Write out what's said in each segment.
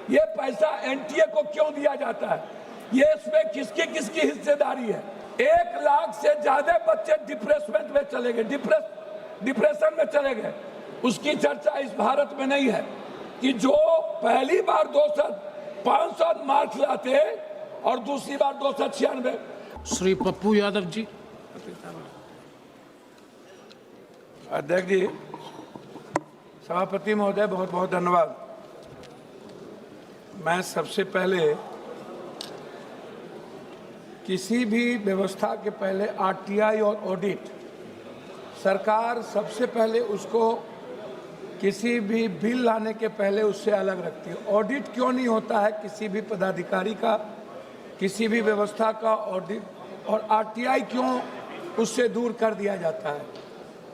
ये पैसा एनटीए को क्यों दिया जाता है, ये इसमें किसकी किसकी हिस्सेदारी है। 1 लाख से ज्यादा बच्चे डिप्रेशन में चले गए, डिप्रेशन में चले गए। उसकी चर्चा इस भारत में नहीं है कि जो पहली बार 500 मार्क्स लाते और दूसरी बार 296। श्री पप्पू यादव जी। अध्यक्ष जी, सभापति महोदय, बहुत बहुत धन्यवाद। मैं सबसे पहले किसी भी व्यवस्था के पहले आरटीआई और ऑडिट, सरकार सबसे पहले उसको किसी भी बिल लाने के पहले उससे अलग रखती है। ऑडिट क्यों नहीं होता है किसी भी पदाधिकारी का, किसी भी व्यवस्था का ऑडिट, और आरटीआई क्यों उससे दूर कर दिया जाता है।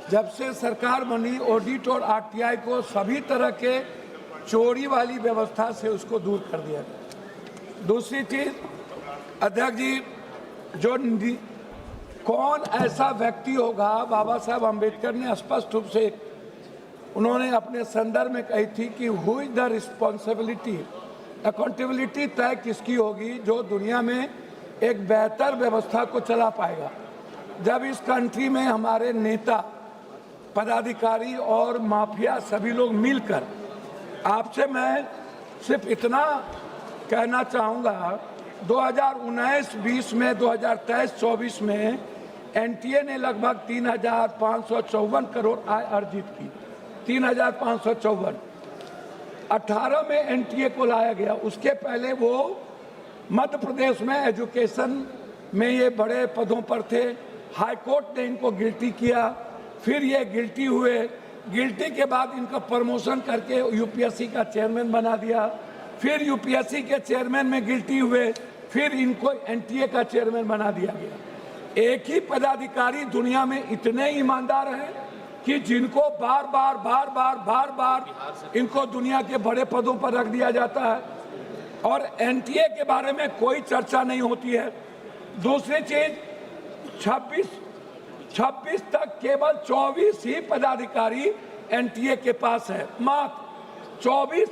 जब से सरकार बनी, ऑडिट और आरटीआई को सभी तरह के चोरी वाली व्यवस्था से उसको दूर कर दिया गया। दूसरी चीज अध्यक्ष जी, जो कौन ऐसा व्यक्ति होगा, बाबा साहब अम्बेडकर ने स्पष्ट रूप से उन्होंने अपने संदर्भ में कही थी कि who is the responsibility, accountability तय किसकी होगी जो दुनिया में एक बेहतर व्यवस्था को चला पाएगा। जब इस कंट्री में हमारे नेता, पदाधिकारी और माफिया सभी लोग मिलकर, आपसे मैं सिर्फ इतना कहना चाहूँगा, 2019-20 में 2023-24 में एनटीए ने लगभग 3,554 करोड़ आय अर्जित की। 3,554 18 में एनटीए को लाया गया। उसके पहले वो मध्य प्रदेश में एजुकेशन में ये बड़े पदों पर थे। हाई कोर्ट ने इनको गिल्टी किया, फिर ये गिल्टी हुए। गिल्टी के बाद इनका प्रमोशन करके यूपीएससी का चेयरमैन बना दिया। फिर यूपीएससी के चेयरमैन में गिल्टी हुए, फिर इनको एनटीए का चेयरमैन बना दिया गया। एक ही पदाधिकारी दुनिया में इतने ईमानदार हैं कि जिनको बार बार इनको दुनिया के बड़े पदों पर रख दिया जाता है और एनटीए के बारे में कोई चर्चा नहीं होती है। दूसरी चीज, 26 तक केवल 24 ही पदाधिकारी एनटीए के पास है। मात्र 24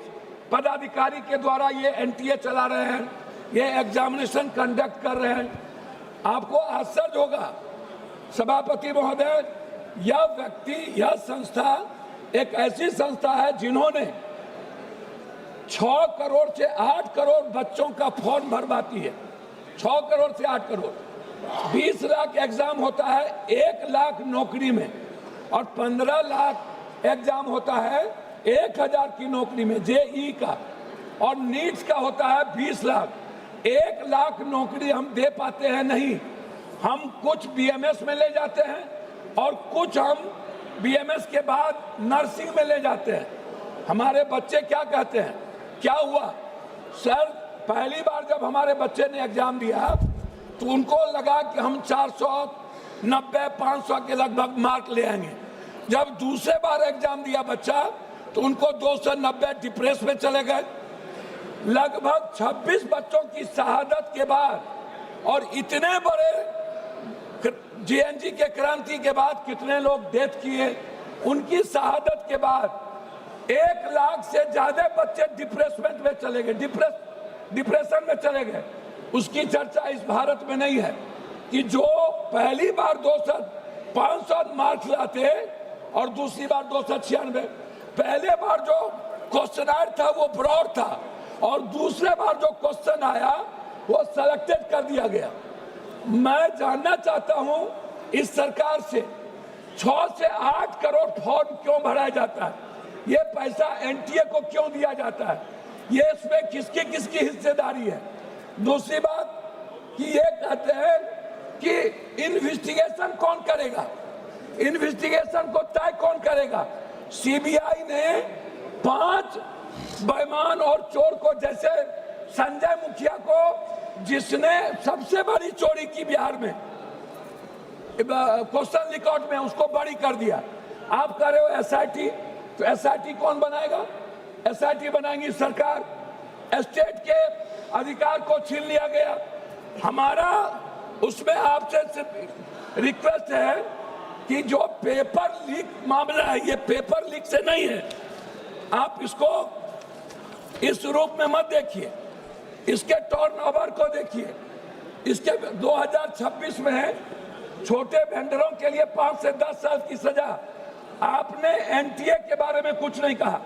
पदाधिकारी के द्वारा ये एनटीए चला रहे हैं, ये एग्जामिनेशन कंडक्ट कर रहे हैं। आपको आश्चर्य होगा सभापति महोदय, यह व्यक्ति, यह संस्था एक ऐसी संस्था है जिन्होंने 6 करोड़ से 8 करोड़ बच्चों का फॉर्म भरवाती है। 6 करोड़ से 8 करोड़, 20 लाख एग्जाम होता है 1 लाख नौकरी में, और 15 लाख एग्जाम होता है 1000 की नौकरी में जेई का, और नीट्स का होता है 20 लाख। 1 लाख नौकरी हम दे पाते हैं नहीं। हम कुछ बीएमएस में ले जाते हैं और कुछ हम बीएमएस के बाद नर्सिंग में ले जाते हैं। हमारे बच्चे क्या कहते हैं, क्या हुआ सर, पहली बार जब हमारे बच्चे ने एग्जाम दिया तो उनको लगा कि हम 490-500 के लगभग मार्क ले आएंगे। जब दूसरे बार एग्जाम दिया बच्चा तो उनको 290 डिप्रेस में चले गए। लगभग 26 बच्चों की शहादत के बाद और इतने बड़े जीएनजी के क्रांति के बाद कितने लोग डेथ किए, उनकी शहादत के बाद 1 लाख से ज्यादा बच्चे डिप्रेशन में चले गए, डिप्रेशन में चले गए। उसकी चर्चा इस भारत में नहीं है कि जो पहली बार 500 मार्क्स लाते और दूसरी बार 296। पहले बार जो क्वेश्चन था वो ब्रॉड था और दूसरे बार जो क्वेश्चन आया वो सेलेक्टेड कर दिया गया। मैं जानना चाहता हूं इस सरकार से 6 से 8 करोड़ फॉर्म क्यों भराया जाता है, ये पैसा एनटीए को क्यों दिया जाता है, ये इसमें किसकी किसकी हिस्सेदारी है। दूसरी बात कि ये कहते हैं कि इन्वेस्टिगेशन कौन करेगा, इन्वेस्टिगेशन को तय कौन करेगा। सीबीआई ने 5 बेईमान और चोर को, जैसे संजय मुखिया को जिसने सबसे बड़ी चोरी की बिहार में क्वेश्चन रिकॉर्ड में, उसको बड़ी कर दिया। आप कह रहे हो एसआईटी, तो एसआईटी कौन बनाएगा, एसआईटी बनाएंगी सरकार। स्टेट के अधिकार को छीन लिया गया। हमारा उसमें आपसे सिर्फ रिक्वेस्ट है कि जो पेपर लीक मामला है, ये पेपर लीक से नहीं है, आप इसको इस रूप में मत देखिए, इसके टर्नओवर को देखिए। इसके 2026 में है छोटे वेंडरों के लिए 5 से 10 साल की सजा। आपने एनटीए के बारे में कुछ नहीं कहा।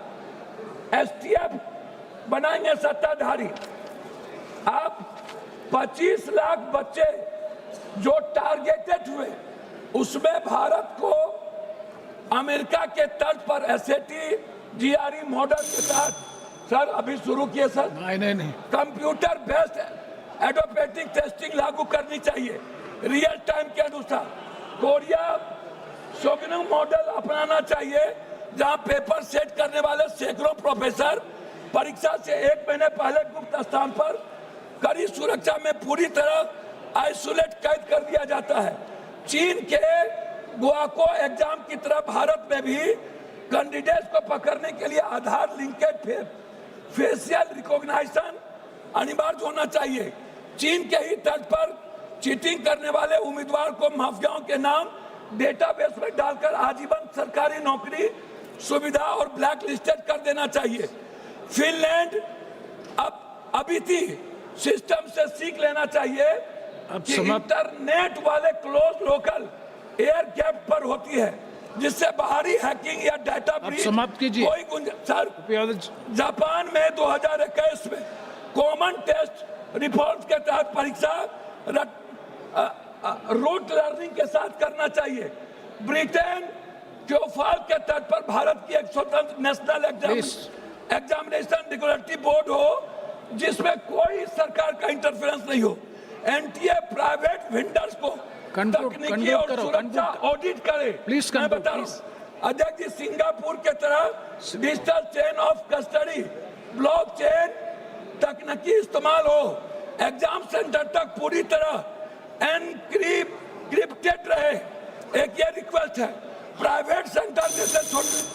एसटीएफ बनाएंगे सत्ताधारी। आप 25 लाख बच्चे जो टारगेटेड हुए, उसमें भारत को अमेरिका के तर्ज पर एसएटी जीआरई मॉडल के साथ, सर अभी शुरू किए सर, नहीं कंप्यूटर बेस्ड एडोपेटिक टेस्टिंग लागू करनी चाहिए रियल टाइम के अनुसार। कोरिया शोगनम मॉडल अपनाना चाहिए, जहां पेपर सेट करने वाले सैकड़ों प्रोफेसर परीक्षा से 1 महीने पहले गुप्त स्थान पर कड़ी सुरक्षा में पूरी तरह आइसोलेट कैद कर दिया जाता है। चीन के गुआको एग्जाम की तरह भारत में भी कैंडिडेट्स को पकड़ने के लिए आधार लिंकेज फेशियल रिकॉग्निशन अनिवार्य होना चाहिए। चीन के ही तर्ज पर चीटिंग करने वाले उम्मीदवार को माफियाओं के नाम डेटाबेस में डालकर आजीवन सरकारी नौकरी सुविधा और ब्लैक लिस्टेड कर देना चाहिए। फिनलैंड अभी थी सिस्टम से सीख लेना चाहिए कि इंटरनेट वाले क्लोज लोकल एयर गैप पर होती है, जिससे बाहरी हैकिंग या डाटा ब्रीच समाप्त कीजिए। कोई गुंजाइश। जापान में 2021 में कॉमन टेस्ट रिफॉर्म्स के तहत परीक्षा रूट लर्निंग के साथ करना चाहिए। ब्रिटेन क्योफाल के तर्ज पर भारत की एक स्वतंत्र नेशनल एग्जामिनेशन रेगुलेटरी बोर्ड हो, जिसमें कोई सरकार का इंटरफेरेंस नहीं हो। एनटीए प्राइवेट वेंडर्स को तकनीकी और सुरक्षा ऑडिट करे। मैं बता रहा हूं अध्यक्ष जी, सिंगापुर के तरह digital chain of custody blockchain तकनीकी इस्तेमाल हो, एग्जाम सेंटर तक पूरी तरह एनक्रिप्टेड रहे। एक ये रिक्वेस्ट है, प्राइवेट सेंटर जैसे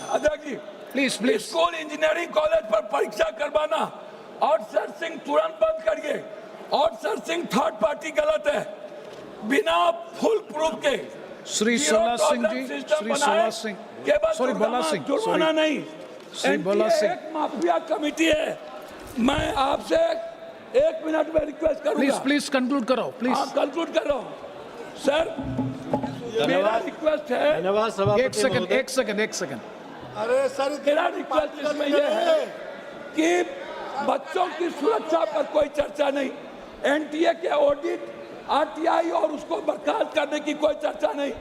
अध्यक्ष जी प्लीज स्कूल इंजीनियरिंग कॉलेज पर परीक्षा करवाना आउटसोर्सिंग तुरंत बंद करिए। आउटसोर्सिंग थर्ड पार्टी गलत है, बिना फुल प्रूफ के। श्री सोला सिंह जी, श्री सोला सिंह, सॉरी बोला सिंह, जुर्माना नहीं। श्री बोला सिंह, एक माफिया कमेटी है। मैं आपसे 1 मिनट में रिक्वेस्ट करूंगा। प्लीज कंक्लूड करो प्लीज। कंक्लूड कर रहा हूं सर, मेरा रिक्वेस्ट है। धन्यवाद सभापति। एक सेकंड। अरे सर, मेरा रिक्वेस्ट इसमें यह है कि बच्चों की सुरक्षा पर कोई चर्चा नहीं, एनटीए के ऑडिट, आरटीआई और उसको बर्खास्त करने की कोई चर्चा नहीं।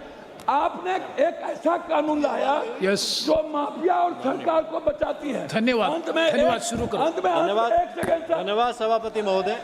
आपने एक ऐसा कानून लाया जो माफिया और सरकार को बचाती है। धन्यवाद। अंत में शुरू करो। अंत में धन्यवाद। एक सेकंड सर। धन्यवाद सभापति महोदय।